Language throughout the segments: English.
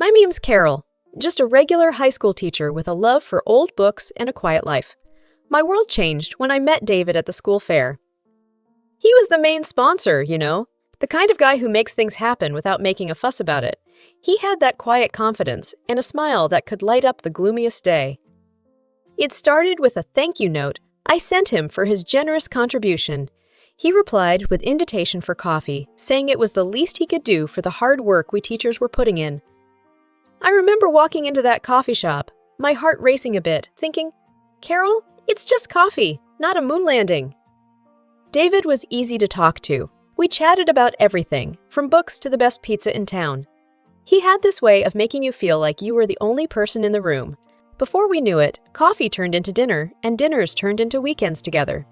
My name's Carol, just a regular high school teacher with a love for old books and a quiet life. My world changed when I met David at the school fair. He was the main sponsor, the kind of guy who makes things happen without making a fuss about it. He had that quiet confidence and a smile that could light up the gloomiest day. It started with a thank you note I sent him for his generous contribution. He replied with invitation for coffee, saying it was the least he could do for the hard work we teachers were putting in. I remember walking into that coffee shop, my heart racing a bit, thinking, Carol, it's just coffee, not a moon landing. David was easy to talk to. We chatted about everything, from books to the best pizza in town. He had this way of making you feel like you were the only person in the room. Before we knew it, coffee turned into dinner, and dinners turned into weekends together.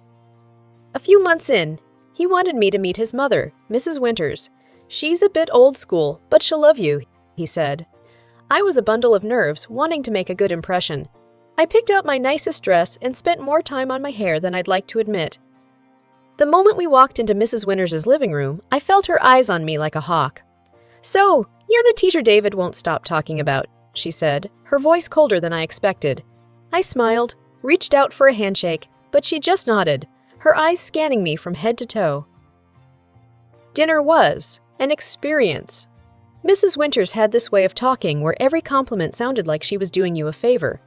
A few months in, he wanted me to meet his mother, Mrs. Winters. She's a bit old school, but she'll love you, he said. I was a bundle of nerves, wanting to make a good impression. I picked out my nicest dress and spent more time on my hair than I'd like to admit. The moment we walked into Mrs. Winters' living room, I felt her eyes on me like a hawk. So, you're the teacher David won't stop talking about, she said, her voice colder than I expected. I smiled, reached out for a handshake, but she just nodded, her eyes scanning me from head to toe. Dinner was an experience. Mrs. Winters had this way of talking where every compliment sounded like she was doing you a favor.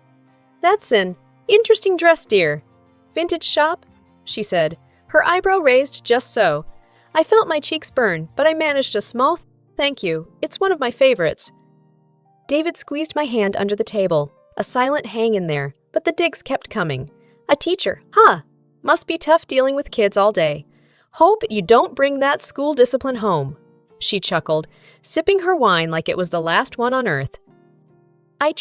That's an interesting dress, dear. Vintage shop? She said, her eyebrow raised just so. I felt my cheeks burn, but I managed a small thank you. It's one of my favorites. David squeezed my hand under the table, a silent hang in there, but the digs kept coming. A teacher, huh? Must be tough dealing with kids all day. Hope you don't bring that school discipline home. She chuckled, sipping her wine like it was the last one on earth. I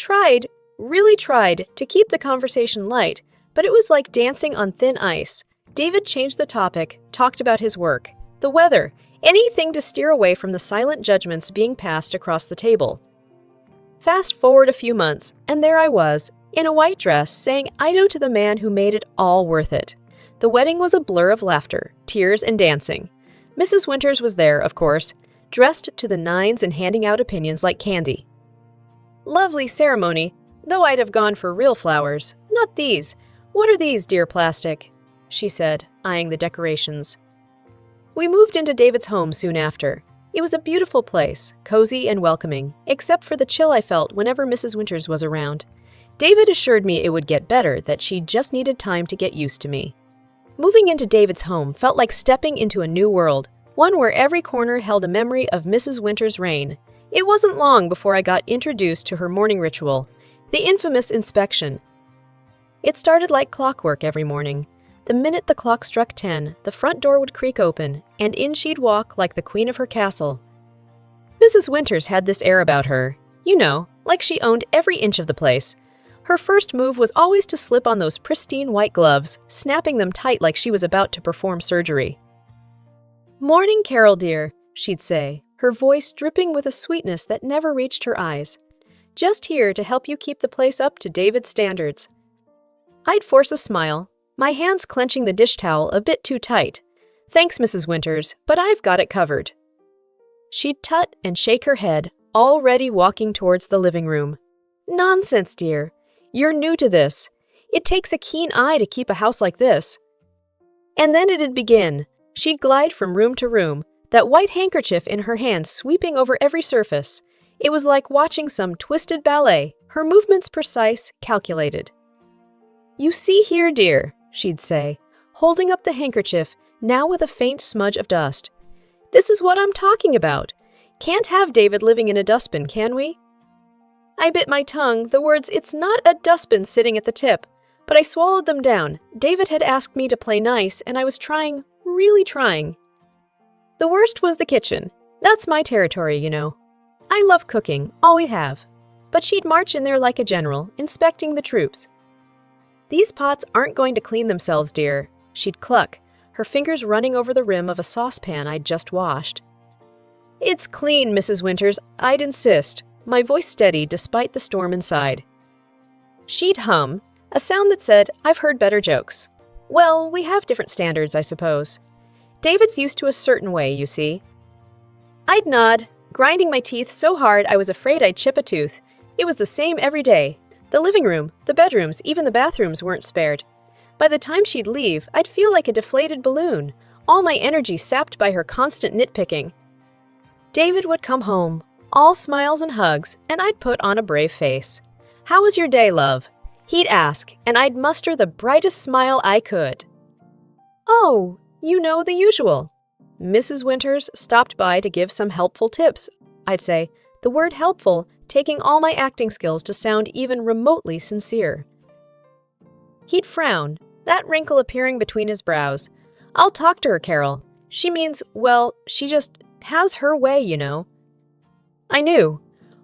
really tried, to keep the conversation light, but it was like dancing on thin ice. David changed the topic, talked about his work, the weather, anything to steer away from the silent judgments being passed across the table. Fast forward a few months, and there I was, in a white dress, saying Aita to the man who made it all worth it. The wedding was a blur of laughter, tears, and dancing. Mrs. Winters was there, of course, dressed to the nines and handing out opinions like candy. Lovely ceremony, though I'd have gone for real flowers. Not these. What are these, dear plastic? She said, eyeing the decorations. We moved into David's home soon after. It was a beautiful place, cozy and welcoming, except for the chill I felt whenever Mrs. Winters was around. David assured me it would get better, that she just needed time to get used to me. Moving into David's home felt like stepping into a new world, one where every corner held a memory of Mrs. Winters' reign. It wasn't long before I got introduced to her morning ritual, the infamous inspection. It started like clockwork every morning. The minute the clock struck 10, the front door would creak open, and in she'd walk like the queen of her castle. Mrs. Winters had this air about her, like she owned every inch of the place. Her first move was always to slip on those pristine white gloves, snapping them tight like she was about to perform surgery. Morning, Carol dear, she'd say, her voice dripping with a sweetness that never reached her eyes. Just here to help you keep the place up to David's standards. I'd force a smile, my hands clenching the dish towel a bit too tight. Thanks, Mrs. Winters, but I've got it covered. She'd tut and shake her head, already walking towards the living room. Nonsense, dear. You're new to this. It takes a keen eye to keep a house like this. And then it'd begin. She'd glide from room to room, that white handkerchief in her hand sweeping over every surface. It was like watching some twisted ballet, her movements precise, calculated. You see here, dear, she'd say, holding up the handkerchief, now with a faint smudge of dust. This is what I'm talking about. Can't have David living in a dustbin, can we? I bit my tongue, the words, it's not a dustbin sitting at the tip, but I swallowed them down. David had asked me to play nice, and I was trying, really trying. The worst was the kitchen. That's my territory, I love cooking, always have. But she'd march in there like a general, inspecting the troops. These pots aren't going to clean themselves, dear, she'd cluck, her fingers running over the rim of a saucepan I'd just washed. It's clean, Mrs. Winters, I'd insist, my voice steady despite the storm inside. She'd hum, a sound that said, I've heard better jokes. Well, we have different standards, I suppose. David's used to a certain way, you see. I'd nod, grinding my teeth so hard I was afraid I'd chip a tooth. It was the same every day. The living room, the bedrooms, even the bathrooms weren't spared. By the time she'd leave, I'd feel like a deflated balloon, all my energy sapped by her constant nitpicking. David would come home, all smiles and hugs, and I'd put on a brave face. "How was your day, love?" He'd ask, and I'd muster the brightest smile I could. "Oh, you know the usual." Mrs. Winters stopped by to give some helpful tips. I'd say, the word helpful taking all my acting skills to sound even remotely sincere. He'd frown, that wrinkle appearing between his brows. "I'll talk to her, Carol. She means, well, she just has her way, you know." I knew.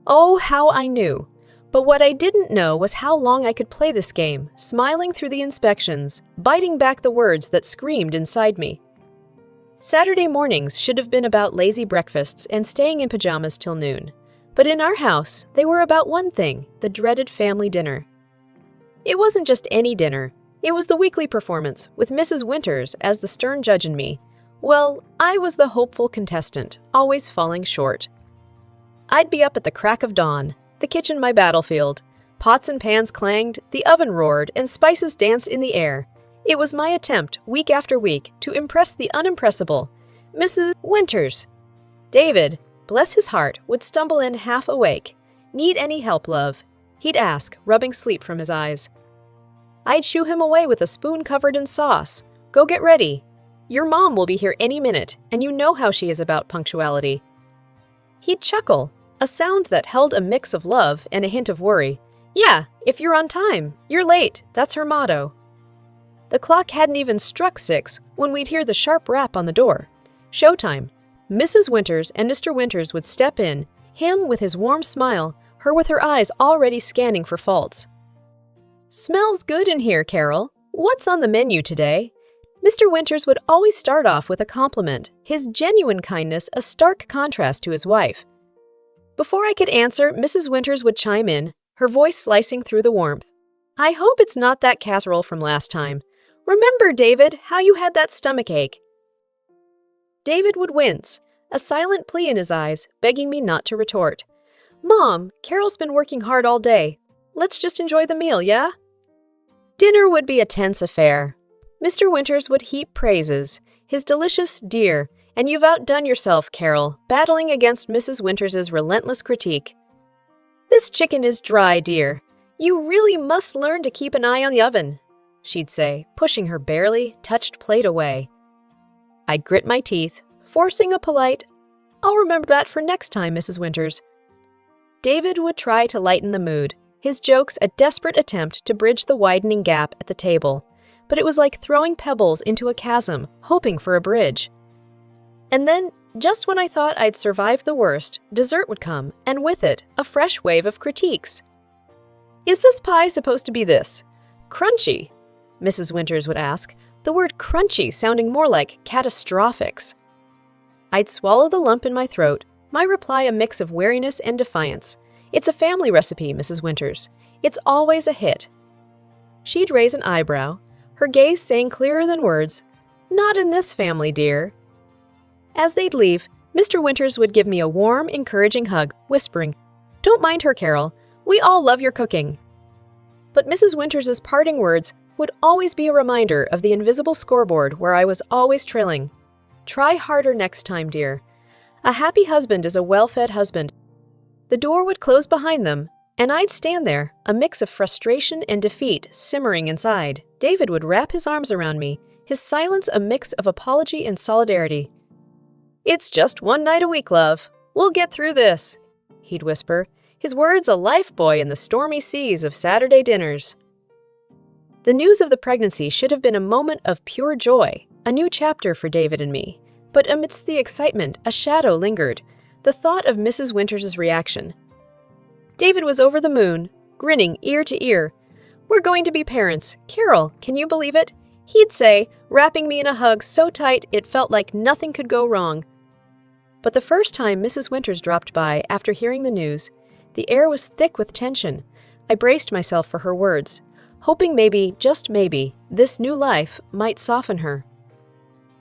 Oh, how I knew. But what I didn't know was how long I could play this game, smiling through the inspections, biting back the words that screamed inside me. Saturday mornings should have been about lazy breakfasts and staying in pajamas till noon. But in our house, they were about one thing, the dreaded family dinner. It wasn't just any dinner. It was the weekly performance, with Mrs. Winters as the stern judge and me. Well, I was the hopeful contestant, always falling short. I'd be up at the crack of dawn, the kitchen my battlefield. Pots and pans clanged, the oven roared, and spices danced in the air. It was my attempt, week after week, to impress the unimpressible, Mrs. Winters. David, bless his heart, would stumble in half awake. "Need any help, love?" He'd ask, rubbing sleep from his eyes. I'd shoo him away with a spoon covered in sauce. "Go get ready. Your mom will be here any minute, and you know how she is about punctuality." He'd chuckle, a sound that held a mix of love and a hint of worry. "Yeah, if you're on time. You're late. That's her motto." The clock hadn't even struck 6 when we'd hear the sharp rap on the door. Showtime. Mrs. Winters and Mr. Winters would step in, him with his warm smile, her with her eyes already scanning for faults. "Smells good in here, Carol. What's on the menu today?" Mr. Winters would always start off with a compliment, his genuine kindness a stark contrast to his wife. Before I could answer, Mrs. Winters would chime in, her voice slicing through the warmth. "I hope it's not that casserole from last time. Remember, David, how you had that stomachache?" David would wince, a silent plea in his eyes, begging me not to retort. "Mom, Carol's been working hard all day. Let's just enjoy the meal, yeah?" Dinner would be a tense affair. Mr. Winters would heap praises, his delicious "dear," and "you've outdone yourself, Carol," battling against Mrs. Winters's relentless critique. "This chicken is dry, dear. You really must learn to keep an eye on the oven," she'd say, pushing her barely touched plate away. I'd grit my teeth, forcing a polite, "I'll remember that for next time, Mrs. Winters." David would try to lighten the mood, his jokes a desperate attempt to bridge the widening gap at the table, but it was like throwing pebbles into a chasm, hoping for a bridge. And then, just when I thought I'd survived the worst, dessert would come, and with it, a fresh wave of critiques. "Is this pie supposed to be this? Crunchy?" Mrs. Winters would ask, the word crunchy sounding more like catastrophics. I'd swallow the lump in my throat, my reply a mix of wariness and defiance. "It's a family recipe, Mrs. Winters. It's always a hit." She'd raise an eyebrow, her gaze saying clearer than words, "Not in this family, dear." As they'd leave, Mr. Winters would give me a warm, encouraging hug, whispering, "Don't mind her, Carol. We all love your cooking." But Mrs. Winters's parting words would always be a reminder of the invisible scoreboard where I was always trilling. "Try harder next time, dear. A happy husband is a well-fed husband." The door would close behind them, and I'd stand there, a mix of frustration and defeat simmering inside. David would wrap his arms around me, his silence a mix of apology and solidarity. "It's just one night a week, love. We'll get through this," he'd whisper, his words a lifebuoy in the stormy seas of Saturday dinners. The news of the pregnancy should have been a moment of pure joy, a new chapter for David and me. But amidst the excitement, a shadow lingered, the thought of Mrs. Winters's reaction. David was over the moon, grinning ear to ear. "We're going to be parents. Carol, can you believe it?" he'd say, wrapping me in a hug so tight it felt like nothing could go wrong. But the first time Mrs. Winters dropped by after hearing the news, the air was thick with tension. I braced myself for her words, hoping maybe, just maybe, this new life might soften her.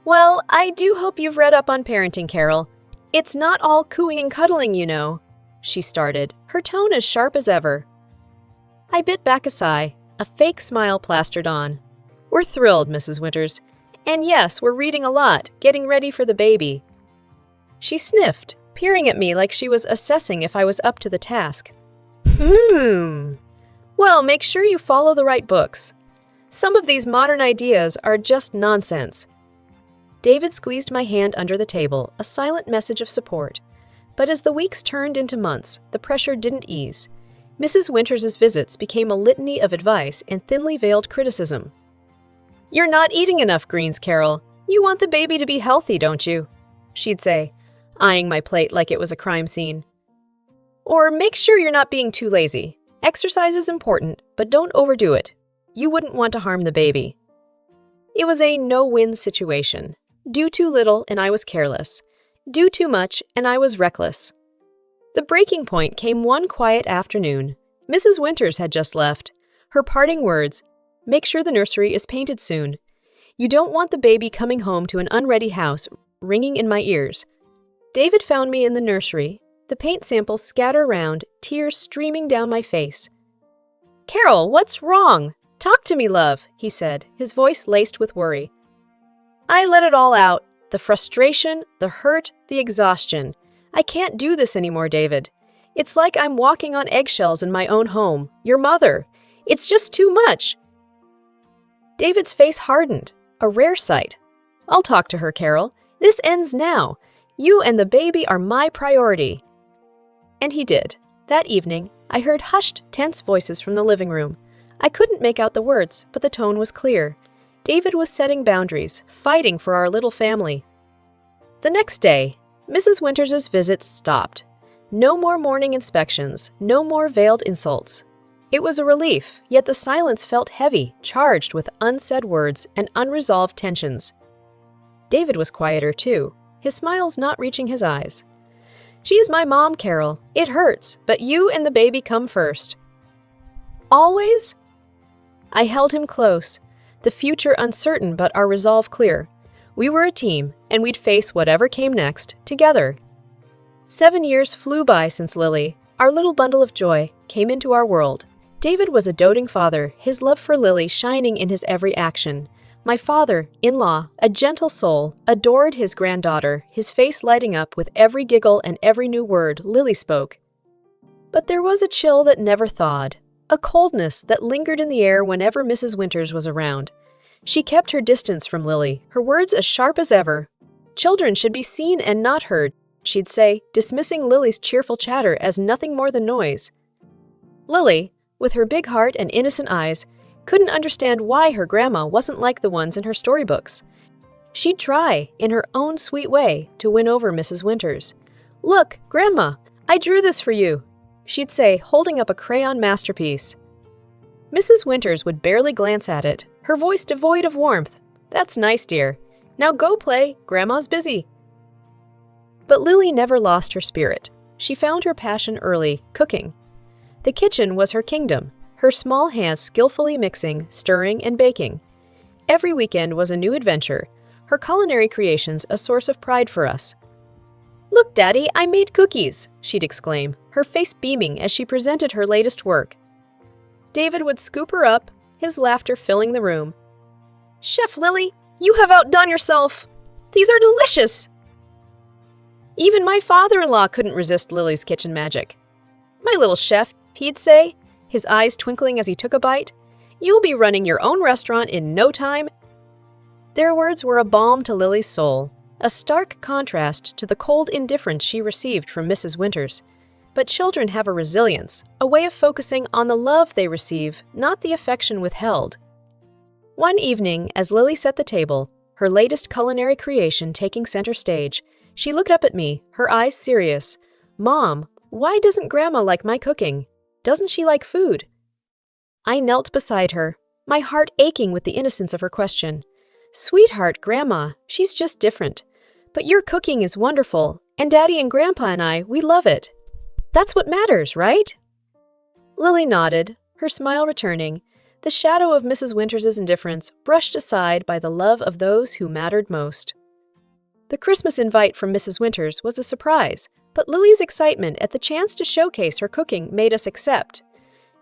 "Well, I do hope you've read up on parenting, Carol. It's not all cooing and cuddling, you know, she started, her tone as sharp as ever. I bit back a sigh, a fake smile plastered on. We're thrilled, Mrs. Winters. And yes, we're reading a lot, getting ready for the baby. She sniffed, peering at me like she was assessing if I was up to the task. Well, make sure you follow the right books. Some of these modern ideas are just nonsense. David squeezed my hand under the table, a silent message of support. But as the weeks turned into months, the pressure didn't ease. Mrs. Winters's visits became a litany of advice and thinly veiled criticism. You're not eating enough greens, Carol. You want the baby to be healthy, don't you? She'd say, eyeing my plate like it was a crime scene. Or make sure you're not being too lazy. Exercise is important, but don't overdo it. You wouldn't want to harm the baby. It was a no-win situation. Do too little and I was careless. Do too much and I was reckless. The breaking point came one quiet afternoon. Mrs. Winters had just left. Her parting words, make sure the nursery is painted soon. You don't want the baby coming home to an unready house, ringing in my ears. David found me in the nursery, the paint samples scatter around, tears streaming down my face. Carol, what's wrong? Talk to me, love, he said, his voice laced with worry. I let it all out. The frustration, the hurt, the exhaustion. I can't do this anymore, David. It's like I'm walking on eggshells in my own home, your mother. It's just too much. David's face hardened, a rare sight. I'll talk to her, Carol. This ends now. You and the baby are my priority. And he did. That evening, I heard hushed, tense voices from the living room. I couldn't make out the words, but the tone was clear. David was setting boundaries, fighting for our little family. The next day, Mrs. Winters's visits stopped. No more morning inspections, no more veiled insults. It was a relief, yet the silence felt heavy, charged with unsaid words and unresolved tensions. David was quieter too, his smiles not reaching his eyes. She's my mom, Carol. It hurts, but you and the baby come first. Always? I held him close, the future uncertain but our resolve clear. We were a team, and we'd face whatever came next, together. 7 years flew by since Lily, our little bundle of joy, came into our world. David was a doting father, his love for Lily shining in his every action. My father-in-law, a gentle soul, adored his granddaughter, his face lighting up with every giggle and every new word Lily spoke. But there was a chill that never thawed, a coldness that lingered in the air whenever Mrs. Winters was around. She kept her distance from Lily, her words as sharp as ever. Children should be seen and not heard, she'd say, dismissing Lily's cheerful chatter as nothing more than noise. Lily, with her big heart and innocent eyes, couldn't understand why her grandma wasn't like the ones in her storybooks. She'd try, in her own sweet way, to win over Mrs. Winters. Look, Grandma, I drew this for you, she'd say, holding up a crayon masterpiece. Mrs. Winters would barely glance at it, her voice devoid of warmth. That's nice, dear. Now go play, Grandma's busy. But Lily never lost her spirit. She found her passion early, cooking. The kitchen was her kingdom, her small hands skillfully mixing, stirring, and baking. Every weekend was a new adventure, her culinary creations a source of pride for us. Look, Daddy, I made cookies, she'd exclaim, her face beaming as she presented her latest work. David would scoop her up, his laughter filling the room. Chef Lily, you have outdone yourself! These are delicious! Even my father-in-law couldn't resist Lily's kitchen magic. My little chef, he'd say, his eyes twinkling as he took a bite, you'll be running your own restaurant in no time. Their words were a balm to Lily's soul, a stark contrast to the cold indifference she received from Mrs. Winters. But children have a resilience, a way of focusing on the love they receive, not the affection withheld. One evening, as Lily set the table, her latest culinary creation taking center stage, she looked up at me, her eyes serious. Mom, why doesn't Grandma like my cooking? Doesn't she like food? I knelt beside her, my heart aching with the innocence of her question. Sweetheart, Grandma, she's just different. But your cooking is wonderful, and Daddy and Grandpa and I, we love it. That's what matters, right? Lily nodded, her smile returning, the shadow of Mrs. Winters's indifference brushed aside by the love of those who mattered most. The Christmas invite from Mrs. Winters was a surprise, but Lily's excitement at the chance to showcase her cooking made us accept.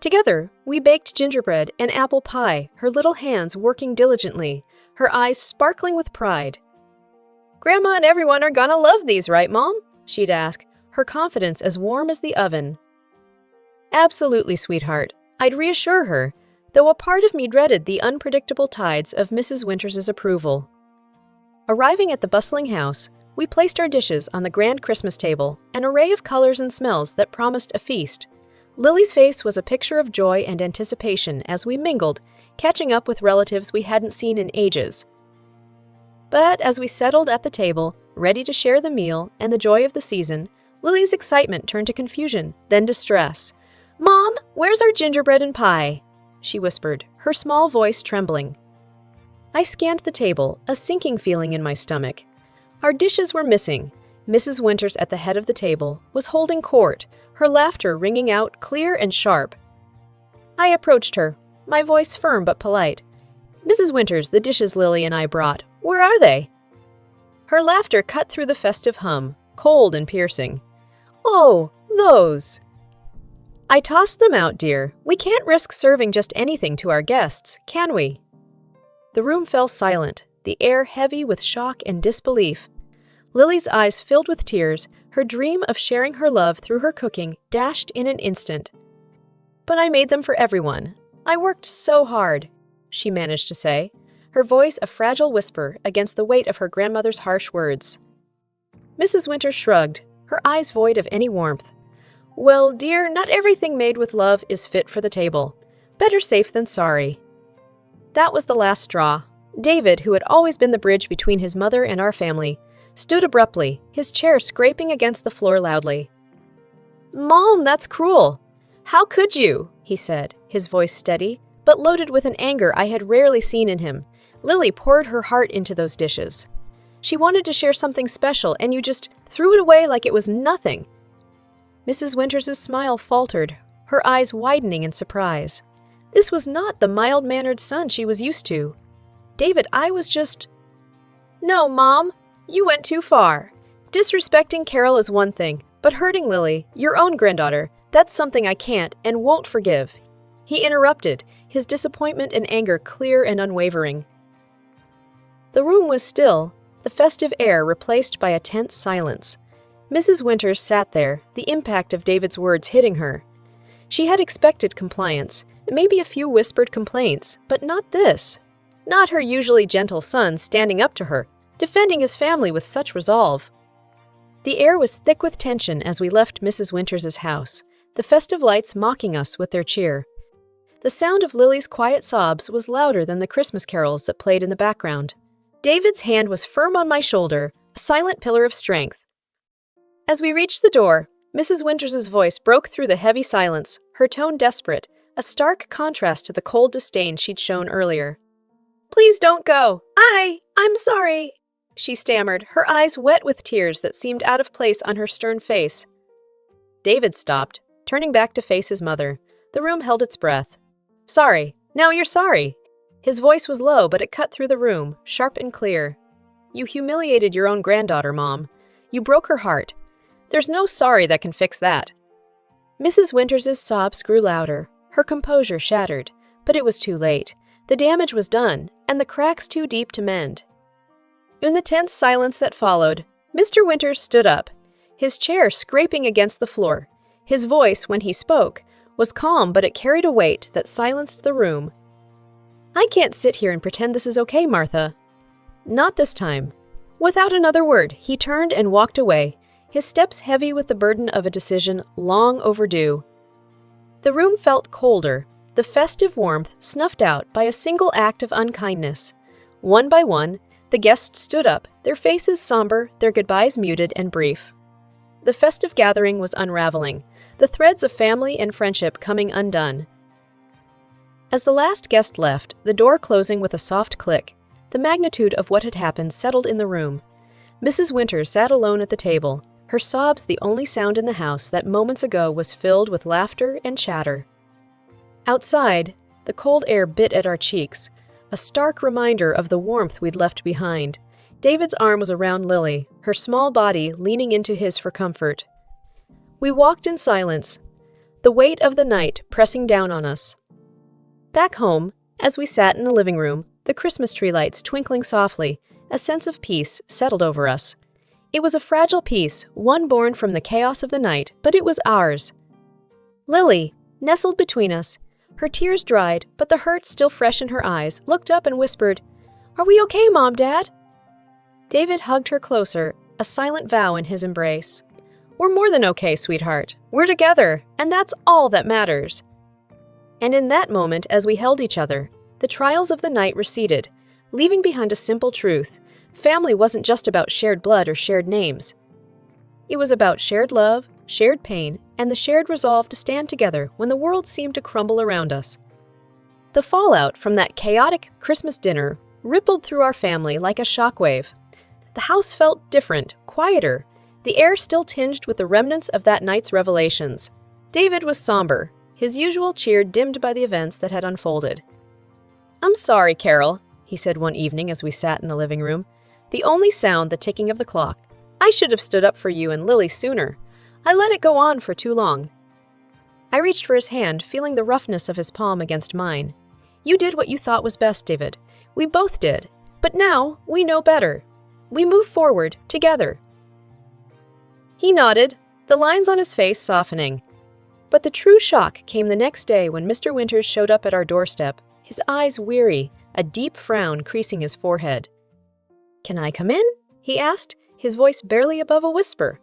Together, we baked gingerbread and apple pie, her little hands working diligently, her eyes sparkling with pride. "Grandma and everyone are gonna love these, right, Mom?" she'd ask, her confidence as warm as the oven. "Absolutely, sweetheart," I'd reassure her, though a part of me dreaded the unpredictable tides of Mrs. Winters' approval. Arriving at the bustling house, we placed our dishes on the grand Christmas table, an array of colors and smells that promised a feast. Lily's face was a picture of joy and anticipation as we mingled, catching up with relatives we hadn't seen in ages. But as we settled at the table, ready to share the meal and the joy of the season, Lily's excitement turned to confusion, then distress. "Mom, where's our gingerbread and pie?" she whispered, her small voice trembling. I scanned the table, a sinking feeling in my stomach. Our dishes were missing. Mrs. Winters at the head of the table was holding court, her laughter ringing out clear and sharp. I approached her, my voice firm but polite. "Mrs. Winters, the dishes Lily and I brought, where are they?" Her laughter cut through the festive hum, cold and piercing. "Oh, those." "I tossed them out, dear. We can't risk serving just anything to our guests, can we?" The room fell silent, the air heavy with shock and disbelief. Lily's eyes filled with tears, her dream of sharing her love through her cooking dashed in an instant. "But I made them for everyone. I worked so hard," she managed to say, her voice a fragile whisper against the weight of her grandmother's harsh words. Mrs. Winters shrugged, her eyes void of any warmth. "Well, dear, not everything made with love is fit for the table. Better safe than sorry." That was the last straw. David, who had always been the bridge between his mother and our family, stood abruptly, his chair scraping against the floor loudly. "Mom, that's cruel. How could you?" he said, his voice steady, but loaded with an anger I had rarely seen in him. "Lily poured her heart into those dishes. She wanted to share something special, and you just threw it away like it was nothing." Mrs. Winters' smile faltered, her eyes widening in surprise. This was not the mild-mannered son she was used to. "David, I was just—" "No, Mom, you went too far. Disrespecting Carol is one thing, but hurting Lily, your own granddaughter, that's something I can't and won't forgive." He interrupted, his disappointment and anger clear and unwavering. The room was still, the festive air replaced by a tense silence. Mrs. Winters sat there, the impact of David's words hitting her. She had expected compliance, maybe a few whispered complaints, but not this. Not her usually gentle son standing up to her, defending his family with such resolve. The air was thick with tension as we left Mrs. Winters' house, the festive lights mocking us with their cheer. The sound of Lily's quiet sobs was louder than the Christmas carols that played in the background. David's hand was firm on my shoulder, a silent pillar of strength. As we reached the door, Mrs. Winters' voice broke through the heavy silence, her tone desperate, a stark contrast to the cold disdain she'd shown earlier. "Please don't go. I'm sorry," she stammered, her eyes wet with tears that seemed out of place on her stern face. David stopped, turning back to face his mother. The room held its breath. "Sorry. Now you're sorry." His voice was low, but it cut through the room, sharp and clear. "You humiliated your own granddaughter, Mom. You broke her heart. There's no sorry that can fix that." Mrs. Winters' sobs grew louder, her composure shattered, but it was too late. The damage was done, and the cracks too deep to mend. In the tense silence that followed, Mr. Winters stood up, his chair scraping against the floor. His voice, when he spoke, was calm, but it carried a weight that silenced the room. "I can't sit here and pretend this is okay, Martha." "Not this time." Without another word, he turned and walked away, his steps heavy with the burden of a decision long overdue. The room felt colder, the festive warmth snuffed out by a single act of unkindness. One by one, the guests stood up, their faces somber, their goodbyes muted and brief. The festive gathering was unraveling, the threads of family and friendship coming undone. As the last guest left, the door closing with a soft click, the magnitude of what had happened settled in the room. Mrs. Winters sat alone at the table, her sobs the only sound in the house that moments ago was filled with laughter and chatter. Outside, the cold air bit at our cheeks, a stark reminder of the warmth we'd left behind. David's arm was around Lily, her small body leaning into his for comfort. We walked in silence, the weight of the night pressing down on us. Back home, as we sat in the living room, the Christmas tree lights twinkling softly, a sense of peace settled over us. It was a fragile peace, one born from the chaos of the night, but it was ours. Lily, nestled between us, her tears dried, but the hurt still fresh in her eyes, looked up and whispered, "Are we okay, Mom, Dad?" David hugged her closer, a silent vow in his embrace. "We're more than okay, sweetheart. We're together, and that's all that matters." And in that moment, as we held each other, the trials of the night receded, leaving behind a simple truth. Family wasn't just about shared blood or shared names. It was about shared love, shared pain, and the shared resolve to stand together when the world seemed to crumble around us. The fallout from that chaotic Christmas dinner rippled through our family like a shockwave. The house felt different, quieter, the air still tinged with the remnants of that night's revelations. David was somber, his usual cheer dimmed by the events that had unfolded. "I'm sorry, Carol," he said one evening as we sat in the living room, the only sound the ticking of the clock. "I should have stood up for you and Lily sooner. I let it go on for too long." I reached for his hand, feeling the roughness of his palm against mine. "You did what you thought was best, David. We both did. But now, we know better. We move forward, together." He nodded, the lines on his face softening. But the true shock came the next day when Mr. Winters showed up at our doorstep, his eyes weary, a deep frown creasing his forehead. "Can I come in?" he asked, his voice barely above a whisper.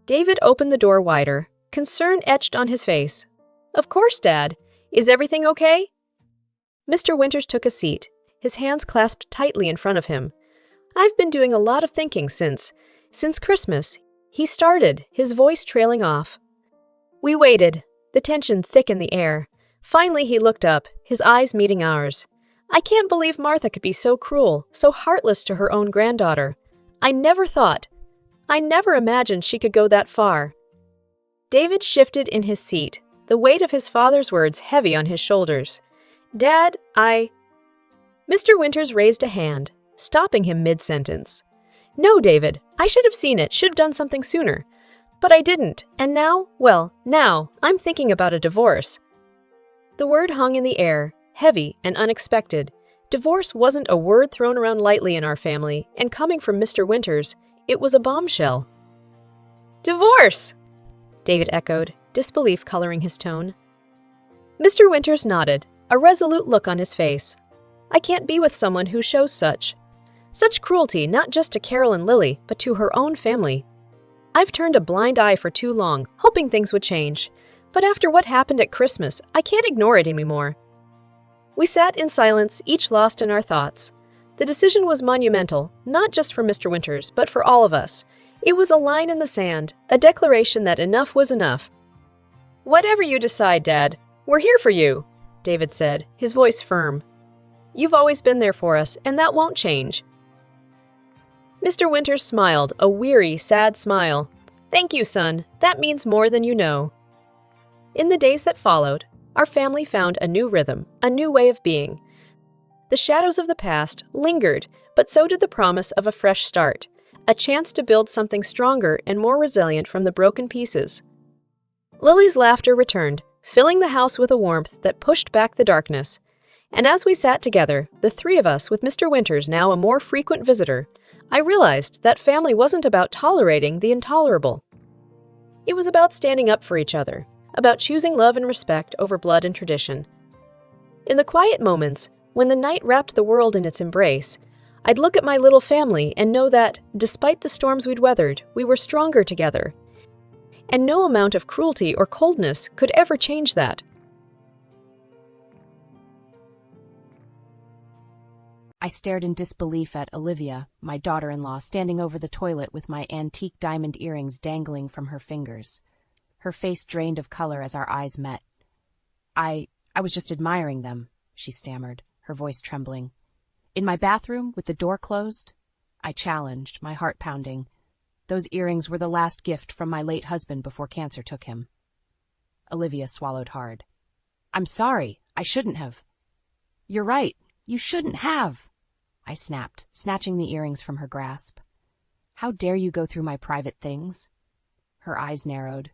David opened the door wider, concern etched on his face. "Of course, Dad. Is everything okay?" Mr. Winters took a seat, his hands clasped tightly in front of him. "I've been doing a lot of thinking since Christmas," he started, his voice trailing off. We waited, the tension thick in the air. Finally, he looked up, his eyes meeting ours. "I can't believe Martha could be so cruel, so heartless to her own granddaughter. I never imagined she could go that far." David shifted in his seat, the weight of his father's words heavy on his shoulders. "Dad, Mr. Winters raised a hand, stopping him mid-sentence. "No, David, I should have seen it, should have done something sooner. But I didn't, and now I'm thinking about a divorce." The word hung in the air, heavy and unexpected. Divorce wasn't a word thrown around lightly in our family, and coming from Mr. Winters, it was a bombshell. "Divorce!" David echoed, disbelief coloring his tone. Mr. Winters nodded, a resolute look on his face. "I can't be with someone who shows such cruelty, not just to Carol and Lily, but to her own family. I've turned a blind eye for too long, hoping things would change. But after what happened at Christmas, I can't ignore it anymore." We sat in silence, each lost in our thoughts. The decision was monumental, not just for Mr. Winters, but for all of us. It was a line in the sand, a declaration that enough was enough. "Whatever you decide, Dad, we're here for you," David said, his voice firm. "You've always been there for us, and that won't change." Mr. Winters smiled, a weary, sad smile. "Thank you, son. That means more than you know." In the days that followed, our family found a new rhythm, a new way of being. The shadows of the past lingered, but so did the promise of a fresh start, a chance to build something stronger and more resilient from the broken pieces. Lily's laughter returned, filling the house with a warmth that pushed back the darkness. And as we sat together, the three of us with Mr. Winters now a more frequent visitor, I realized that family wasn't about tolerating the intolerable. It was about standing up for each other, about choosing love and respect over blood and tradition. In the quiet moments, when the night wrapped the world in its embrace, I'd look at my little family and know that, despite the storms we'd weathered, we were stronger together. And no amount of cruelty or coldness could ever change that. I stared in disbelief at Olivia, my daughter-in-law, standing over the toilet with my antique diamond earrings dangling from her fingers. Her face drained of color as our eyes met. I was just admiring them, she stammered, her voice trembling. "In my bathroom, with the door closed?" I challenged, my heart pounding. Those earrings were the last gift from my late husband before cancer took him. Olivia swallowed hard. "I'm sorry. I shouldn't have." "You're right. You shouldn't have." I snapped, snatching the earrings from her grasp. How dare you go through my private things? Her eyes narrowed.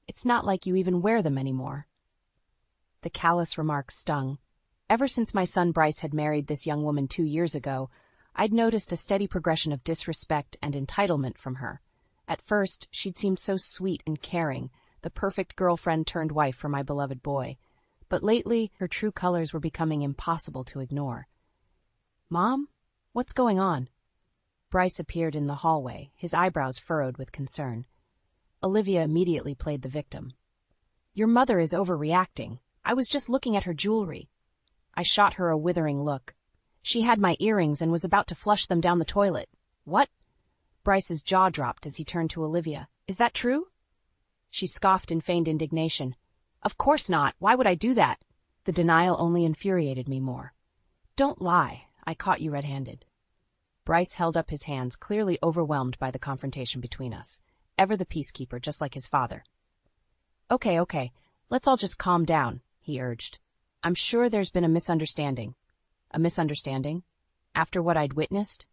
It's not like you even wear them anymore. The callous remark stung. Ever since my son Bryce had married this young woman 2 years ago, I'd noticed a steady progression of disrespect and entitlement from her. At first, she'd seemed so sweet and caring, the perfect girlfriend turned wife for my beloved boy. But lately, her true colors were becoming impossible to ignore. Mom? What's going on? Bryce appeared in the hallway, his eyebrows furrowed with concern. Olivia immediately played the victim. Your mother is overreacting. I was just looking at her jewelry. I shot her a withering look. She had my earrings and was about to flush them down the toilet. What? Bryce's jaw dropped as he turned to Olivia. Is that true? She scoffed in feigned indignation. Of course not. Why would I do that? The denial only infuriated me more. Don't lie. I caught you red-handed. Bryce held up his hands, clearly overwhelmed by the confrontation between us. Ever the peacekeeper, just like his father. Okay. Let's all just calm down, he urged. I'm sure there's been a misunderstanding. A misunderstanding? After what I'd witnessed?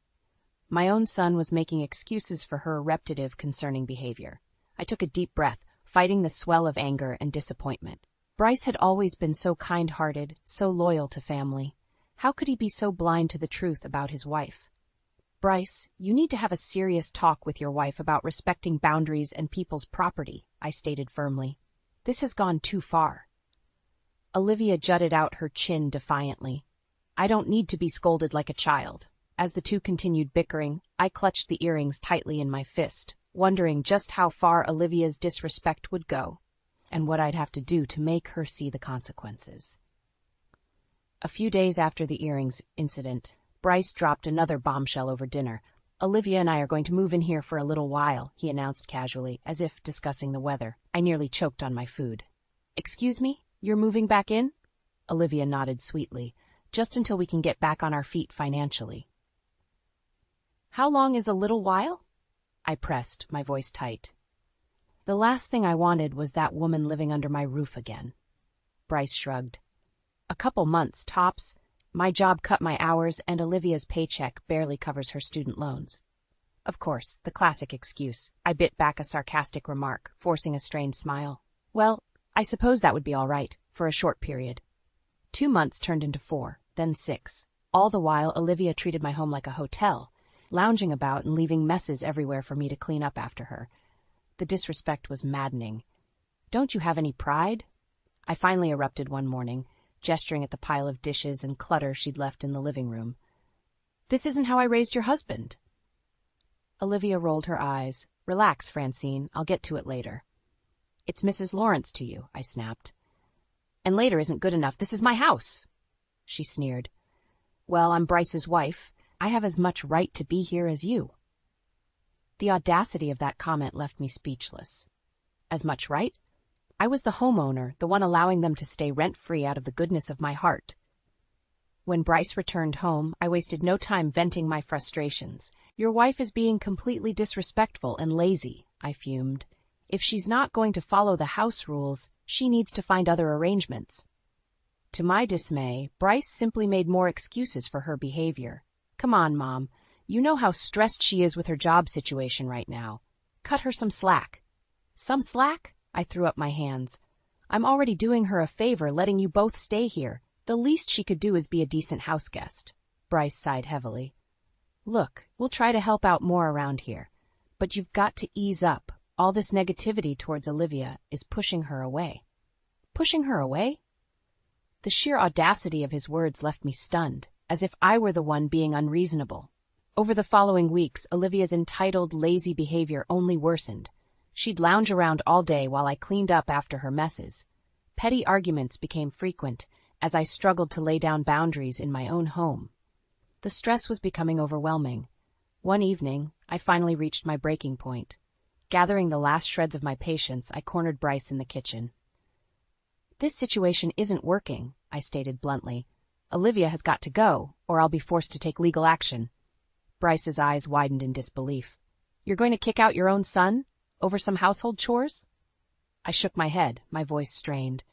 My own son was making excuses for her repetitive, concerning behavior. I took a deep breath, fighting the swell of anger and disappointment. Bryce had always been so kind-hearted, so loyal to family. How could he be so blind to the truth about his wife? Bryce, you need to have a serious talk with your wife about respecting boundaries and people's property, I stated firmly. This has gone too far. Olivia jutted out her chin defiantly. I don't need to be scolded like a child. As the two continued bickering, I clutched the earrings tightly in my fist, wondering just how far Olivia's disrespect would go, and what I'd have to do to make her see the consequences. A few days after the earrings incident, Bryce dropped another bombshell over dinner. Olivia and I are going to move in here for a little while, he announced casually, as if discussing the weather. I nearly choked on my food. Excuse me? You're moving back in? Olivia nodded sweetly. Just until we can get back on our feet financially. How long is a little while? I pressed, my voice tight. The last thing I wanted was that woman living under my roof again. Bryce shrugged. A couple months, tops. My job cut my hours, and Olivia's paycheck barely covers her student loans. Of course, the classic excuse. I bit back a sarcastic remark, forcing a strained smile. Well, I suppose that would be all right, for a short period. 2 months turned into 4, then 6. All the while, Olivia treated my home like a hotel, lounging about and leaving messes everywhere for me to clean up after her. The disrespect was maddening. Don't you have any pride? I finally erupted one morning, gesturing at the pile of dishes and clutter she'd left in the living room. This isn't how I raised your husband. Olivia rolled her eyes. Relax, Francine. I'll get to it later. It's Mrs. Lawrence to you, I snapped. And later isn't good enough. This is my house. She sneered. Well, I'm Bryce's wife. I have as much right to be here as you. The audacity of that comment left me speechless. As much right? I was the homeowner, the one allowing them to stay rent-free out of the goodness of my heart. When Bryce returned home, I wasted no time venting my frustrations. Your wife is being completely disrespectful and lazy, I fumed. If she's not going to follow the house rules, she needs to find other arrangements. To my dismay, Bryce simply made more excuses for her behavior. Come on, Mom. You know how stressed she is with her job situation right now. Cut her some slack. Some slack? I threw up my hands. I'm already doing her a favor letting you both stay here. The least she could do is be a decent house guest. Bryce sighed heavily. Look, we'll try to help out more around here. But you've got to ease up. All this negativity towards Olivia is pushing her away. Pushing her away? The sheer audacity of his words left me stunned, as if I were the one being unreasonable. Over the following weeks, Olivia's entitled, lazy behavior only worsened. She'd lounge around all day while I cleaned up after her messes. Petty arguments became frequent as I struggled to lay down boundaries in my own home. The stress was becoming overwhelming. One evening, I finally reached my breaking point. Gathering the last shreds of my patience, I cornered Bryce in the kitchen. This situation isn't working, I stated bluntly. Olivia has got to go, or I'll be forced to take legal action. Bryce's eyes widened in disbelief. You're going to kick out your own son? Over some household chores? I shook my head, my voice strained.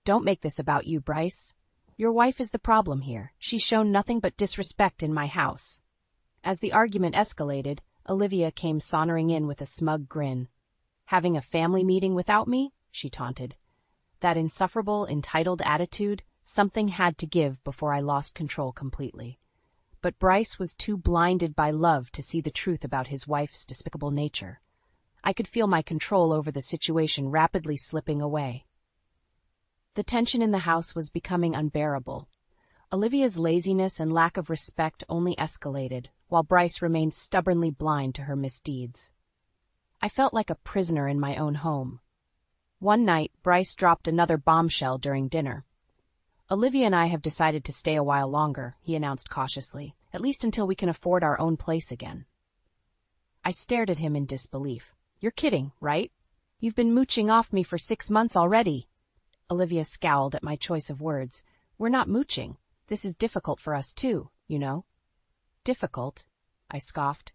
Don't make this about you, Bryce. Your wife is the problem here. She's shown nothing but disrespect in my house. As the argument escalated, Olivia came sauntering in with a smug grin. Having a family meeting without me? She taunted. That insufferable, entitled attitude, something had to give before I lost control completely. But Bryce was too blinded by love to see the truth about his wife's despicable nature. I could feel my control over the situation rapidly slipping away. The tension in the house was becoming unbearable. Olivia's laziness and lack of respect only escalated, while Bryce remained stubbornly blind to her misdeeds. I felt like a prisoner in my own home. One night, Bryce dropped another bombshell during dinner. Olivia and I have decided to stay a while longer, he announced cautiously, at least until we can afford our own place again. I stared at him in disbelief. You're kidding, right? You've been mooching off me for 6 months already. Olivia scowled at my choice of words. We're not mooching. This is difficult for us too, you know. Difficult? I scoffed.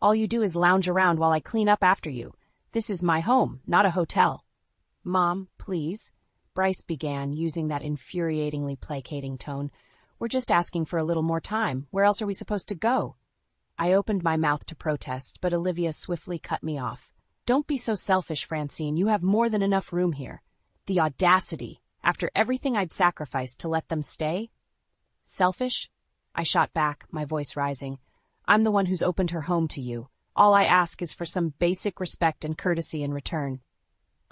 All you do is lounge around while I clean up after you. This is my home, not a hotel. Mom, please, Bryce began, using that infuriatingly placating tone. We're just asking for a little more time. Where else are we supposed to go? I opened my mouth to protest, but Olivia swiftly cut me off. Don't be so selfish, Francine. You have more than enough room here. The audacity, after everything I'd sacrificed to let them stay. Selfish? I shot back, my voice rising. I'm the one who's opened her home to you. All I ask is for some basic respect and courtesy in return.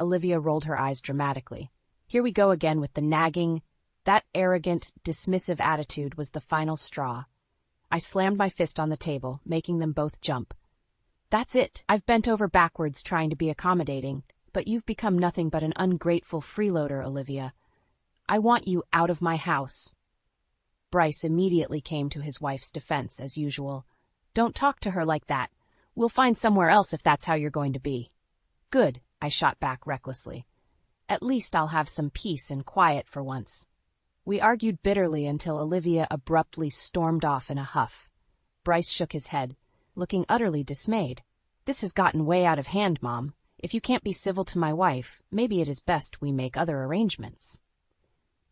Olivia rolled her eyes dramatically. Here we go again with the nagging. That arrogant, dismissive attitude was the final straw. I slammed my fist on the table, making them both jump. That's it. I've bent over backwards trying to be accommodating, but you've become nothing but an ungrateful freeloader, Olivia. I want you out of my house. Bryce immediately came to his wife's defense, as usual. Don't talk to her like that. We'll find somewhere else if that's how you're going to be. Good, I shot back recklessly. At least I'll have some peace and quiet for once. We argued bitterly until Olivia abruptly stormed off in a huff. Bryce shook his head, looking utterly dismayed. This has gotten way out of hand, Mom. If you can't be civil to my wife, maybe it is best we make other arrangements.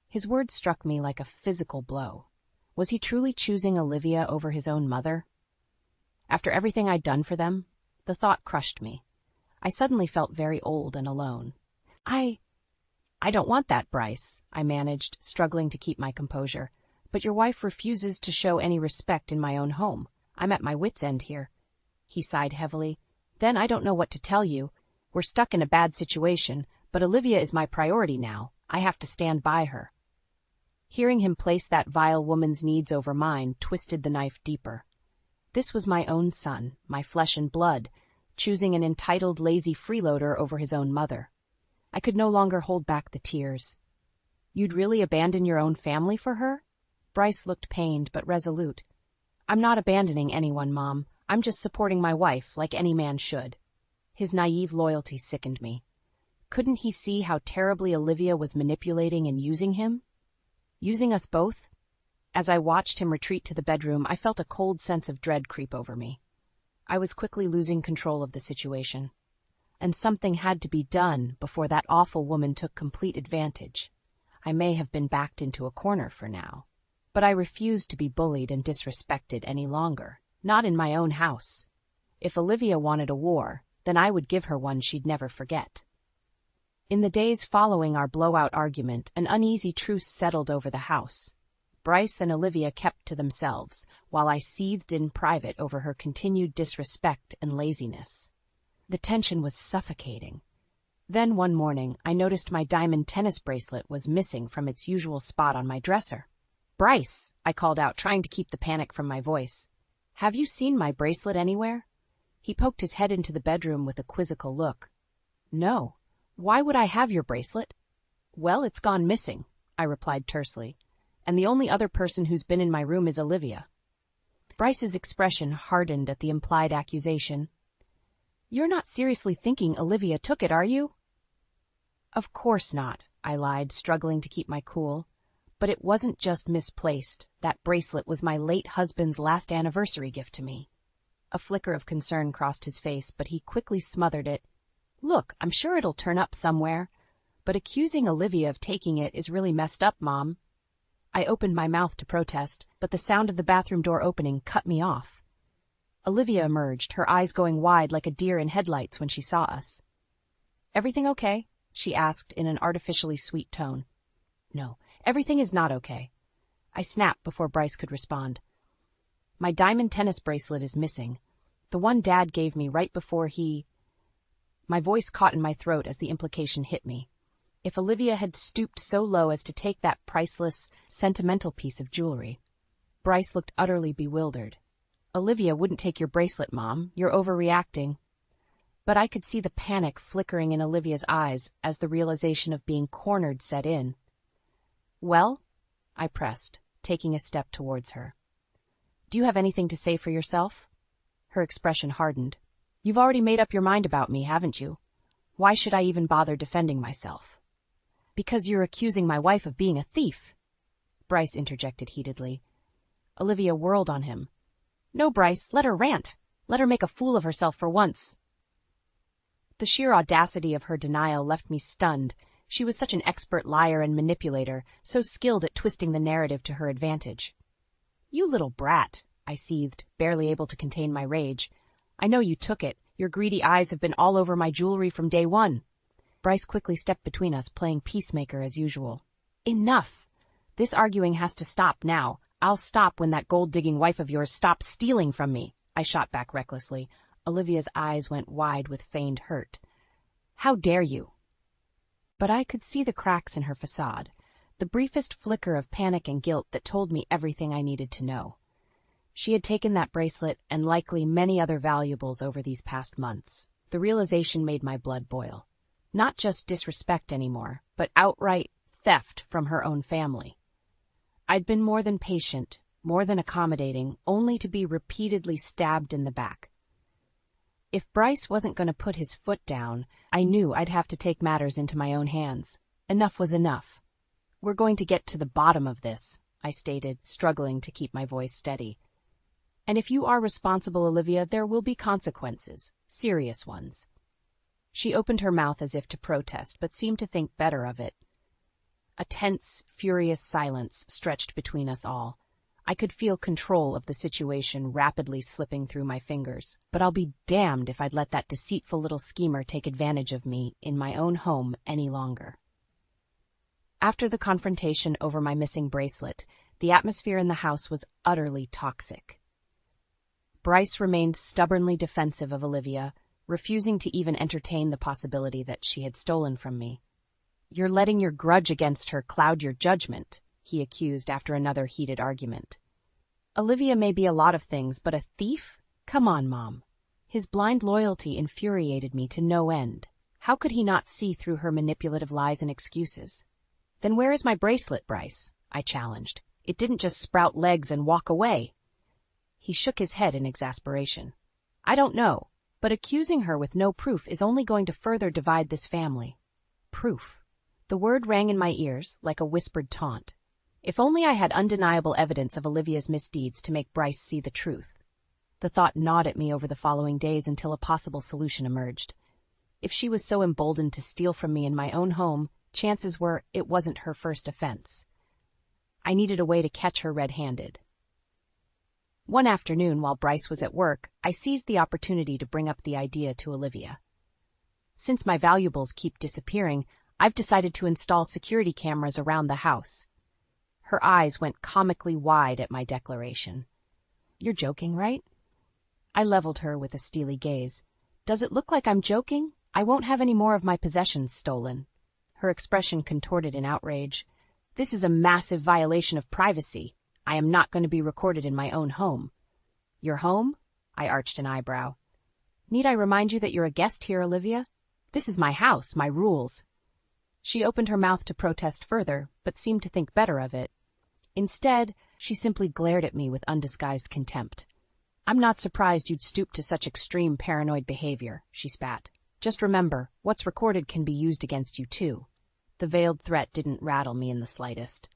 His words struck me like a physical blow. Was he truly choosing Olivia over his own mother? After everything I'd done for them, the thought crushed me. I suddenly felt very old and alone. I don't want that, Bryce, I managed, struggling to keep my composure. But your wife refuses to show any respect in my own home. I'm at my wit's end here. He sighed heavily. Then I don't know what to tell you. We're stuck in a bad situation, but Olivia is my priority now. I have to stand by her. Hearing him place that vile woman's needs over mine twisted the knife deeper. This was my own son, my flesh and blood, choosing an entitled, lazy freeloader over his own mother. I could no longer hold back the tears. You'd really abandon your own family for her? Bryce looked pained but resolute. I'm not abandoning anyone, Mom. I'm just supporting my wife like any man should. His naive loyalty sickened me. Couldn't he see how terribly Olivia was manipulating and using him? Using us both? As I watched him retreat to the bedroom, I felt a cold sense of dread creep over me. I was quickly losing control of the situation. And something had to be done before that awful woman took complete advantage. I may have been backed into a corner for now. But I refused to be bullied and disrespected any longer, not in my own house. If Olivia wanted a war, then I would give her one she'd never forget. In the days following our blowout argument, an uneasy truce settled over the house. Bryce and Olivia kept to themselves, while I seethed in private over her continued disrespect and laziness. The tension was suffocating. Then one morning, I noticed my diamond tennis bracelet was missing from its usual spot on my dresser. Bryce, I called out, trying to keep the panic from my voice. Have you seen my bracelet anywhere? He poked his head into the bedroom with a quizzical look. No. Why would I have your bracelet? Well, it's gone missing, I replied tersely. And the only other person who's been in my room is Olivia. Bryce's expression hardened at the implied accusation. You're not seriously thinking Olivia took it, are you? Of course not, I lied, struggling to keep my cool. But it wasn't just misplaced. That bracelet was my late husband's last anniversary gift to me. A flicker of concern crossed his face, but he quickly smothered it. Look, I'm sure it'll turn up somewhere. But accusing Olivia of taking it is really messed up, Mom. I opened my mouth to protest, but the sound of the bathroom door opening cut me off. Olivia emerged, her eyes going wide like a deer in headlights when she saw us. "Everything okay?" she asked in an artificially sweet tone. "No, everything is not okay." I snapped before Bryce could respond. "My diamond tennis bracelet is missing. The one Dad gave me right before he—" My voice caught in my throat as the implication hit me. If Olivia had stooped so low as to take that priceless, sentimental piece of jewelry. Bryce looked utterly bewildered. "Olivia wouldn't take your bracelet, Mom. You're overreacting." But I could see the panic flickering in Olivia's eyes as the realization of being cornered set in. "Well?" I pressed, taking a step towards her. "Do you have anything to say for yourself?" Her expression hardened. "You've already made up your mind about me, haven't you? Why should I even bother defending myself?" "Because you're accusing my wife of being a thief," Bryce interjected heatedly. Olivia whirled on him. "No, Bryce, let her rant. Let her make a fool of herself for once." The sheer audacity of her denial left me stunned. She was such an expert liar and manipulator, so skilled at twisting the narrative to her advantage. "You little brat," I seethed, barely able to contain my rage. "I know you took it. Your greedy eyes have been all over my jewelry from day one." Bryce quickly stepped between us, playing peacemaker as usual. "Enough! This arguing has to stop now. I'll stop when that gold-digging wife of yours stops stealing from me," I shot back recklessly. Olivia's eyes went wide with feigned hurt. "How dare you?" But I could see the cracks in her facade, the briefest flicker of panic and guilt that told me everything I needed to know. She had taken that bracelet and likely many other valuables over these past months. The realization made my blood boil. Not just disrespect anymore, but outright theft from her own family. I'd been more than patient, more than accommodating, only to be repeatedly stabbed in the back. If Bryce wasn't going to put his foot down, I knew I'd have to take matters into my own hands. Enough was enough. "We're going to get to the bottom of this," I stated, struggling to keep my voice steady. "And if you are responsible, Olivia, there will be consequences, serious ones." She opened her mouth as if to protest, but seemed to think better of it. A tense, furious silence stretched between us all. I could feel control of the situation rapidly slipping through my fingers, but I'll be damned if I'd let that deceitful little schemer take advantage of me in my own home any longer. After the confrontation over my missing bracelet, the atmosphere in the house was utterly toxic. Bryce remained stubbornly defensive of Olivia, refusing to even entertain the possibility that she had stolen from me. "You're letting your grudge against her cloud your judgment," he accused after another heated argument. "Olivia may be a lot of things, but a thief? Come on, Mom." His blind loyalty infuriated me to no end. How could he not see through her manipulative lies and excuses? "Then where is my bracelet, Bryce?" I challenged. "It didn't just sprout legs and walk away." He shook his head in exasperation. "I don't know, but accusing her with no proof is only going to further divide this family." Proof. The word rang in my ears like a whispered taunt. If only I had undeniable evidence of Olivia's misdeeds to make Bryce see the truth. The thought gnawed at me over the following days until a possible solution emerged. If she was so emboldened to steal from me in my own home, chances were it wasn't her first offense. I needed a way to catch her red-handed. One afternoon, while Bryce was at work, I seized the opportunity to bring up the idea to Olivia. "Since my valuables keep disappearing, I've decided to install security cameras around the house." Her eyes went comically wide at my declaration. "You're joking, right?" I leveled her with a steely gaze. "Does it look like I'm joking? I won't have any more of my possessions stolen." Her expression contorted in outrage. "This is a massive violation of privacy. I am not going to be recorded in my own home." "Your home?" I arched an eyebrow. "Need I remind you that you're a guest here, Olivia? This is my house, my rules." She opened her mouth to protest further, but seemed to think better of it. Instead, she simply glared at me with undisguised contempt. "I'm not surprised you'd stoop to such extreme paranoid behavior," she spat. "Just remember, what's recorded can be used against you too." The veiled threat didn't rattle me in the slightest.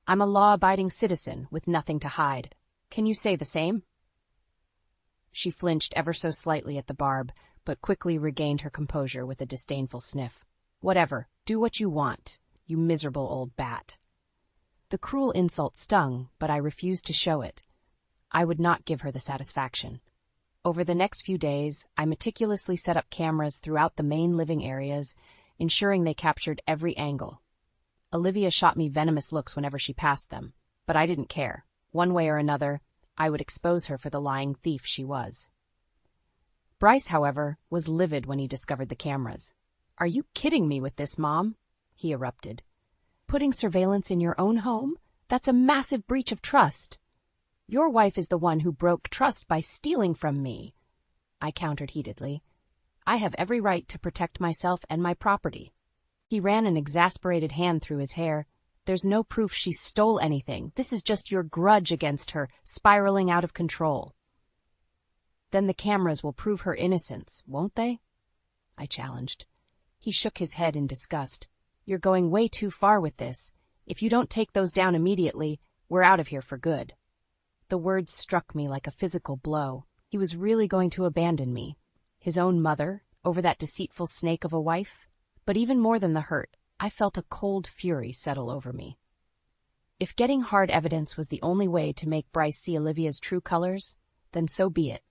"I'm a law-abiding citizen with nothing to hide. Can you say the same?" She flinched ever so slightly at the barb, but quickly regained her composure with a disdainful sniff. "Whatever, do what you want, you miserable old bat." The cruel insult stung, but I refused to show it. I would not give her the satisfaction. Over the next few days, I meticulously set up cameras throughout the main living areas, ensuring they captured every angle. Olivia shot me venomous looks whenever she passed them, but I didn't care. One way or another, I would expose her for the lying thief she was. Bryce, however, was livid when he discovered the cameras. "Are you kidding me with this, Mom?" he erupted. "Putting surveillance in your own home? That's a massive breach of trust. Your wife is the one who broke trust by stealing from me," I countered heatedly. "I have every right to protect myself and my property." He ran an exasperated hand through his hair. "There's no proof she stole anything. This is just your grudge against her, spiraling out of control." "Then the cameras will prove her innocence, won't they?" I challenged. He shook his head in disgust. "You're going way too far with this. If you don't take those down immediately, we're out of here for good." The words struck me like a physical blow. He was really going to abandon me, his own mother, over that deceitful snake of a wife? But even more than the hurt, I felt a cold fury settle over me. If getting hard evidence was the only way to make Bryce see Olivia's true colors, then so be it.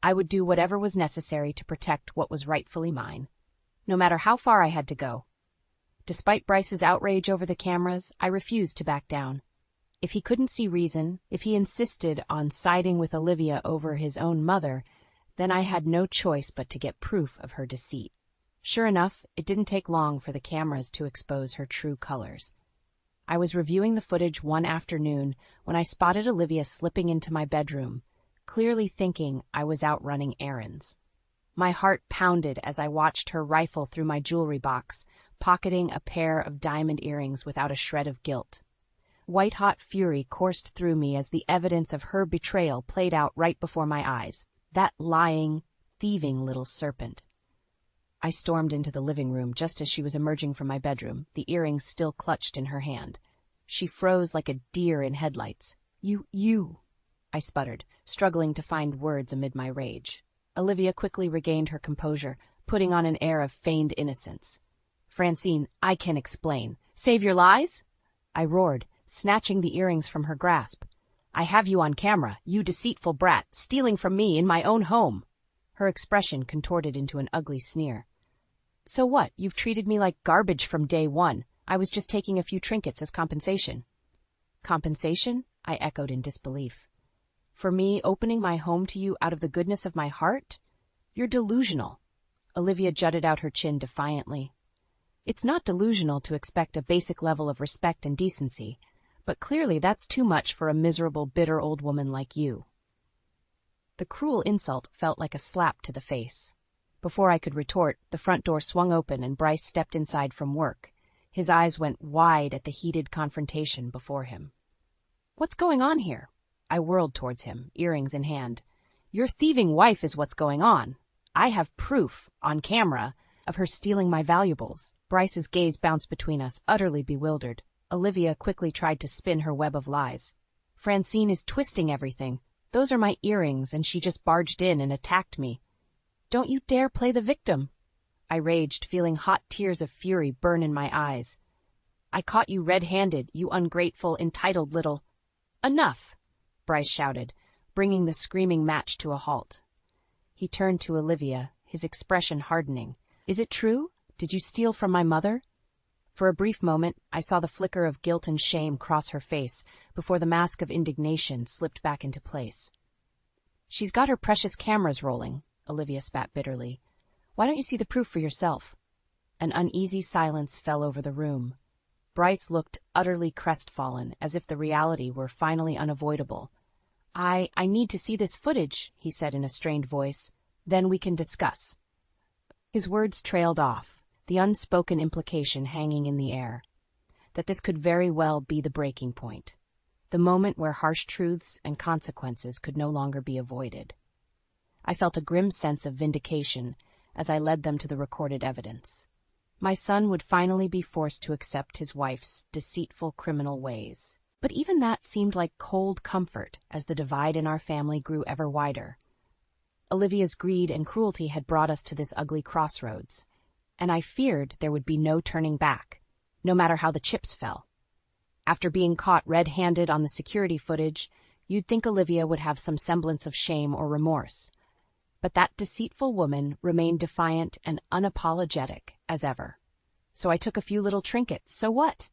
I would do whatever was necessary to protect what was rightfully mine, no matter how far I had to go. Despite Bryce's outrage over the cameras, I refused to back down. If he couldn't see reason, if he insisted on siding with Olivia over his own mother, then I had no choice but to get proof of her deceit. Sure enough, it didn't take long for the cameras to expose her true colors. I was reviewing the footage one afternoon when I spotted Olivia slipping into my bedroom, clearly thinking I was out running errands. My heart pounded as I watched her rifle through my jewelry box, pocketing a pair of diamond earrings without a shred of guilt. White-hot fury coursed through me as the evidence of her betrayal played out right before my eyes. That lying, thieving little serpent. I stormed into the living room just as she was emerging from my bedroom, the earrings still clutched in her hand. She froze like a deer in headlights. You, I sputtered, struggling to find words amid my rage. Olivia quickly regained her composure, putting on an air of feigned innocence. "Francine, I can explain. Save your lies?" I roared, snatching the earrings from her grasp. "I have you on camera, you deceitful brat, stealing from me in my own home." Her expression contorted into an ugly sneer. "So what? You've treated me like garbage from day one. I was just taking a few trinkets as compensation." "Compensation?" I echoed in disbelief. "For me opening my home to you out of the goodness of my heart? You're delusional." Olivia jutted out her chin defiantly. "It's not delusional to expect a basic level of respect and decency, but clearly that's too much for a miserable, bitter old woman like you." The cruel insult felt like a slap to the face. Before I could retort, the front door swung open and Bryce stepped inside from work. His eyes went wide at the heated confrontation before him. "What's going on here?" I whirled towards him, earrings in hand. "Your thieving wife is what's going on. I have proof, on camera, of her stealing my valuables." Bryce's gaze bounced between us, utterly bewildered. Olivia quickly tried to spin her web of lies. "Francine is twisting everything. Those are my earrings, and she just barged in and attacked me." "Don't you dare play the victim!" I raged, feeling hot tears of fury burn in my eyes. "I caught you red-handed, you ungrateful, entitled little—" "Enough!" Bryce shouted, bringing the screaming match to a halt. He turned to Olivia, his expression hardening. "Is it true? Did you steal from my mother?" For a brief moment, I saw the flicker of guilt and shame cross her face before the mask of indignation slipped back into place. "She's got her precious cameras rolling," Olivia spat bitterly. "Why don't you see the proof for yourself?" An uneasy silence fell over the room. Bryce looked utterly crestfallen, as if the reality were finally unavoidable. I need to see this footage," he said in a strained voice. "Then we can discuss." His words trailed off, the unspoken implication hanging in the air, that this could very well be the breaking point, the moment where harsh truths and consequences could no longer be avoided. I felt a grim sense of vindication as I led them to the recorded evidence. My son would finally be forced to accept his wife's deceitful criminal ways. But even that seemed like cold comfort as the divide in our family grew ever wider. Olivia's greed and cruelty had brought us to this ugly crossroads, and I feared there would be no turning back, no matter how the chips fell. After being caught red-handed on the security footage, you'd think Olivia would have some semblance of shame or remorse. But that deceitful woman remained defiant and unapologetic as ever. So I took a few little trinkets, so what?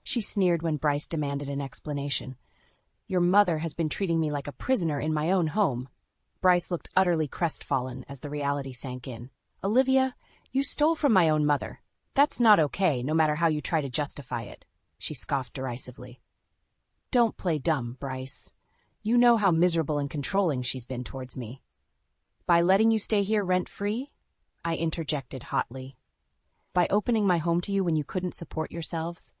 She sneered when Bryce demanded an explanation. Your mother has been treating me like a prisoner in my own home. Bryce looked utterly crestfallen as the reality sank in. Olivia, you stole from my own mother. That's not okay, no matter how you try to justify it, she scoffed derisively. Don't play dumb, Bryce. You know how miserable and controlling she's been towards me. By letting you stay here rent-free? I interjected hotly. By opening my home to you when you couldn't support yourselves?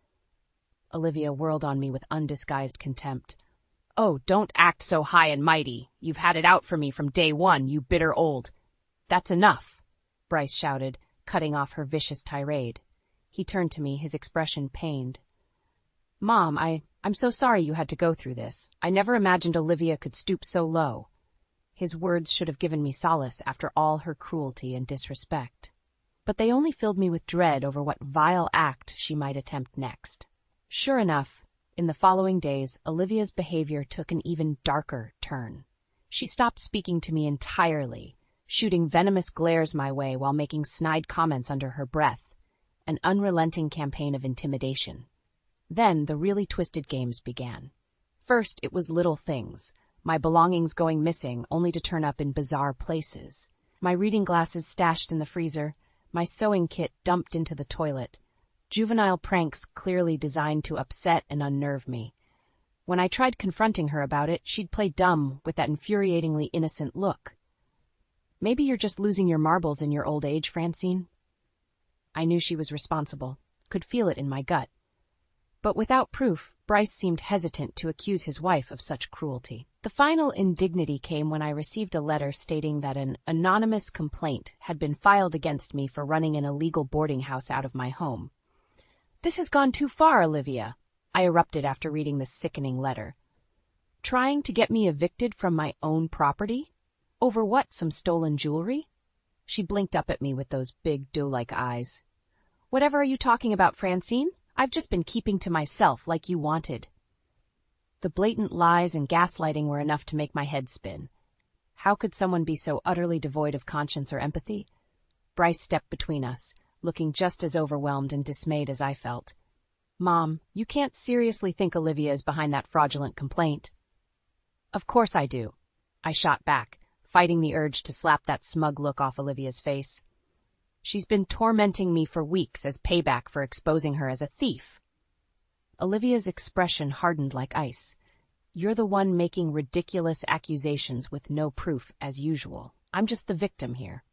Olivia whirled on me with undisguised contempt. Oh, don't act so high and mighty. You've had it out for me from day one, you bitter old. That's enough, Bryce shouted, cutting off her vicious tirade. He turned to me, his expression pained. Mom, I'm so sorry you had to go through this. I never imagined Olivia could stoop so low. His words should have given me solace after all her cruelty and disrespect. But they only filled me with dread over what vile act she might attempt next. Sure enough, in the following days, Olivia's behavior took an even darker turn. She stopped speaking to me entirely, shooting venomous glares my way while making snide comments under her breath, an unrelenting campaign of intimidation. Then the really twisted games began. First, it was little things, my belongings going missing only to turn up in bizarre places, my reading glasses stashed in the freezer, my sewing kit dumped into the toilet, juvenile pranks clearly designed to upset and unnerve me. When I tried confronting her about it, she'd play dumb with that infuriatingly innocent look. Maybe you're just losing your marbles in your old age, Francine? I knew she was responsible, could feel it in my gut. But without proof, Bryce seemed hesitant to accuse his wife of such cruelty. The final indignity came when I received a letter stating that an anonymous complaint had been filed against me for running an illegal boarding house out of my home. This has gone too far, Olivia, I erupted after reading the sickening letter. Trying to get me evicted from my own property? Over what, some stolen jewelry? She blinked up at me with those big doe-like eyes. Whatever are you talking about, Francine? I've just been keeping to myself like you wanted. The blatant lies and gaslighting were enough to make my head spin. How could someone be so utterly devoid of conscience or empathy? Bryce stepped between us, looking just as overwhelmed and dismayed as I felt. Mom, you can't seriously think Olivia is behind that fraudulent complaint. Of course I do, I shot back, fighting the urge to slap that smug look off Olivia's face. She's been tormenting me for weeks as payback for exposing her as a thief. Olivia's expression hardened like ice. You're the one making ridiculous accusations with no proof, as usual. I'm just the victim here.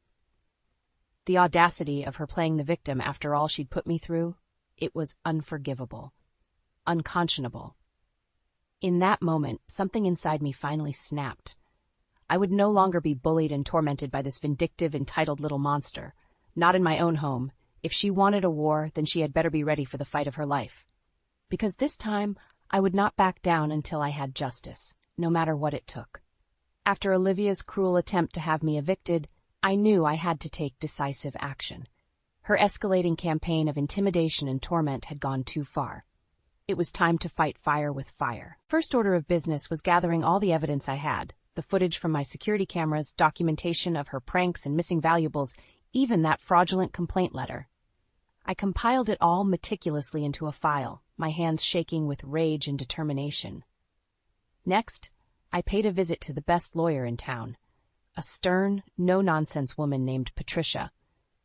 The audacity of her playing the victim after all she'd put me through, it was unforgivable, unconscionable. In that moment, something inside me finally snapped. I would no longer be bullied and tormented by this vindictive, entitled little monster. Not in my own home. If she wanted a war, then she had better be ready for the fight of her life. Because this time, I would not back down until I had justice, no matter what it took. After Olivia's cruel attempt to have me evicted, I knew I had to take decisive action. Her escalating campaign of intimidation and torment had gone too far. It was time to fight fire with fire. First order of business was gathering all the evidence I had, the footage from my security cameras, documentation of her pranks and missing valuables, even that fraudulent complaint letter. I compiled it all meticulously into a file, my hands shaking with rage and determination. Next, I paid a visit to the best lawyer in town, a stern, no-nonsense woman named Patricia.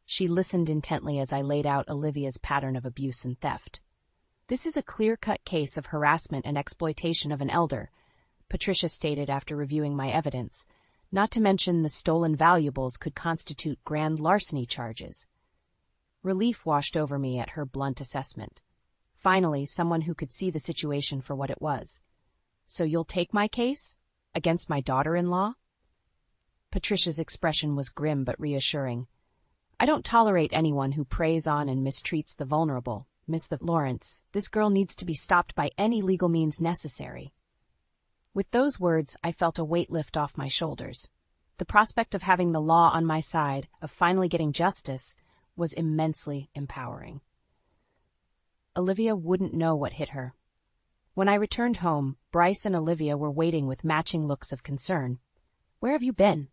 She listened intently as I laid out Olivia's pattern of abuse and theft. This is a clear-cut case of harassment and exploitation of an elder, Patricia stated after reviewing my evidence. Not to mention the stolen valuables could constitute grand larceny charges. Relief washed over me at her blunt assessment. Finally, someone who could see the situation for what it was. So you'll take my case? Against my daughter-in-law? Patricia's expression was grim but reassuring. I don't tolerate anyone who preys on and mistreats the vulnerable. Miss Lawrence, this girl needs to be stopped by any legal means necessary. With those words, I felt a weight lift off my shoulders. The prospect of having the law on my side, of finally getting justice, was immensely empowering. Olivia wouldn't know what hit her. When I returned home, Bryce and Olivia were waiting with matching looks of concern. "Where have you been?"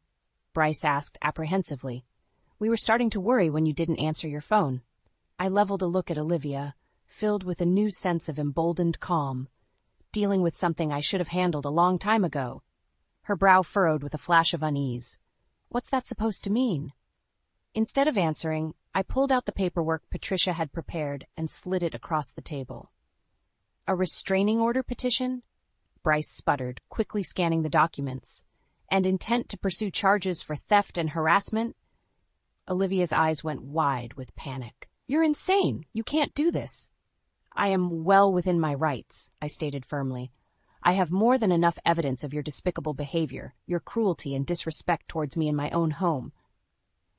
Bryce asked apprehensively. "We were starting to worry when you didn't answer your phone." I leveled a look at Olivia, filled with a new sense of emboldened calm, dealing with something I should have handled a long time ago. Her brow furrowed with a flash of unease. What's that supposed to mean? Instead of answering, I pulled out the paperwork Patricia had prepared and slid it across the table. "A restraining order petition?" Bryce sputtered, quickly scanning the documents. "And intent to pursue charges for theft and harassment?" Olivia's eyes went wide with panic. "You're insane! You can't do this!" "I am well within my rights," I stated firmly. "I have more than enough evidence of your despicable behavior, your cruelty and disrespect towards me in my own home."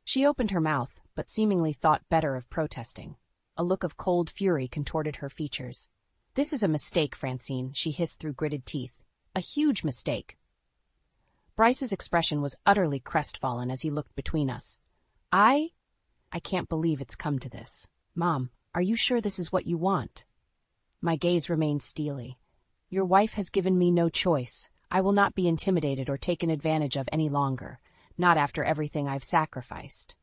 She opened her mouth, but seemingly thought better of protesting. A look of cold fury contorted her features. "This is a mistake, Francine," she hissed through gritted teeth. "A huge mistake." Bryce's expression was utterly crestfallen as he looked between us. I can't believe it's come to this. Mom, are you sure this is what you want?" My gaze remained steely. "Your wife has given me no choice. I will not be intimidated or taken advantage of any longer, not after everything I've sacrificed."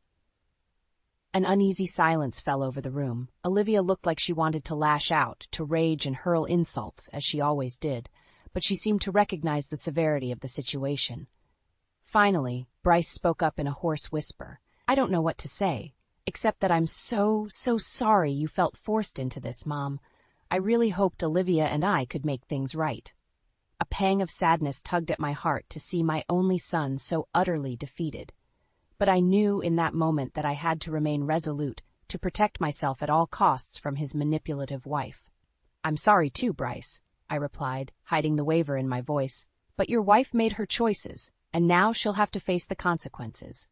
An uneasy silence fell over the room. Olivia looked like she wanted to lash out, to rage and hurl insults, as she always did, but she seemed to recognize the severity of the situation. Finally, Bryce spoke up in a hoarse whisper. "I don't know what to say, except that I'm so sorry you felt forced into this, Mom. I really hoped Olivia and I could make things right." A pang of sadness tugged at my heart to see my only son so utterly defeated. But I knew in that moment that I had to remain resolute, to protect myself at all costs from his manipulative wife. "I'm sorry too, Bryce," I replied, hiding the waver in my voice. "But your wife made her choices, and now she'll have to face the consequences."